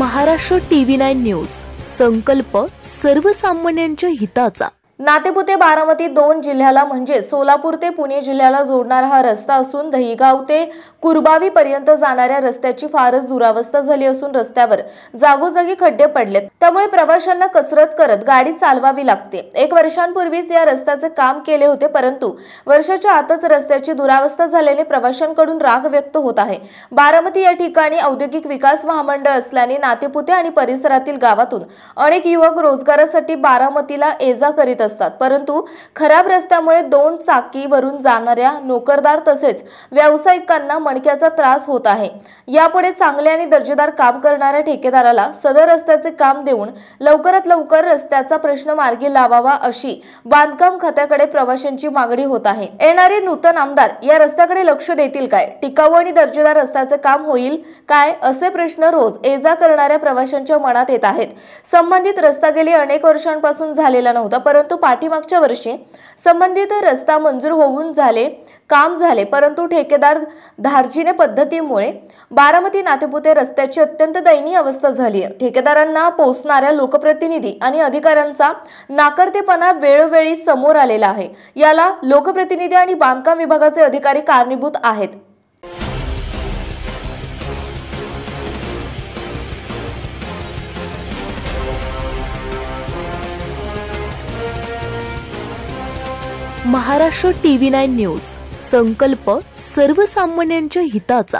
Maharashtra TV9 news. संकल्प सर्वसामान्यांच्या हिताचा. नातेपुते बारामती 2 जिल्ह्याला म्हणजे सोलापूर ते पुणे जिल्ह्याला जोडणारा हा रस्ता असून दहिगाव ते कुरबावी पर्यंत जाणाऱ्या रस्त्याची फारच दुरावस्था झाली असून रस्त्यावर जागोजागी खड्डे पडलेत. त्यामुळे प्रवाशांना कसरत करत गाडी चालवावी लागते. 1 वर्षांपूर्वीच या रस्त्याचे काम केले होते, परंतु वर्षाच्या आतच रस्त्याची दुरावस्था झाल्याने प्रवाशांकडून राग व्यक्त होत आहे. बारामती या ठिकाणी औद्योगिक विकास महामंडळ असल्याने नातेपुते आणि परिसरातील गावातून अनेक युवक रोजगारासाठी बारामतीला ये-जा करीत असतात, परंतु खराब रस्त्यामुळे 2 चाकीवरून जाणाऱ्या नोकरदार तसेच व्यावसायिकांना मणक्याचा त्रास होत आहे. यापुढे चांगले आणि दर्जेदार काम करणाऱ्या ठेकेदाराला सदर रस्त्याचे काम देऊन लवकरात लवकर रस्त्याचा प्रश्न मार्गी लावावा अशी बांधकाम खात्याकडे प्रवाशांची मागणी होत आहे. येणारे नूतन आमदार या रस्त्याकडे लक्ष देतील काय? टिकाऊ आणि दर्जेदार रस्त्याचे काम होईल काय? असे प्रश्न रोज ये-जा करणाऱ्या प्रवाशांच्या मनात येत आहेत. संबंधित रस्ता गेली अनेक वर्षांपासून झालेला नव्हता, परंतु पाठीमागच्या वर्षी संबंधित रस्ता मंजूर होऊन काम झाले, परंतु ठेकेदार धार्जिणे पद्धतीमुळे बारामती नातेपुते रस्त्याची अत्यंत दयनीय अवस्था झाली आहे. ठेकेदारांना पोहोचणाऱ्या लोकप्रतिनिधी आणि अधिकाऱ्यांचा नाकर्तेपणा वेळोवेळी समोर आलेला आहे. याला लोकप्रतिनिधी आणि बांधकाम विभागाचे अधिकारी कारणीभूत आहेत. Maharashtra TV9 news. संकल्प सर्वसामान्यांच्या हिताचा.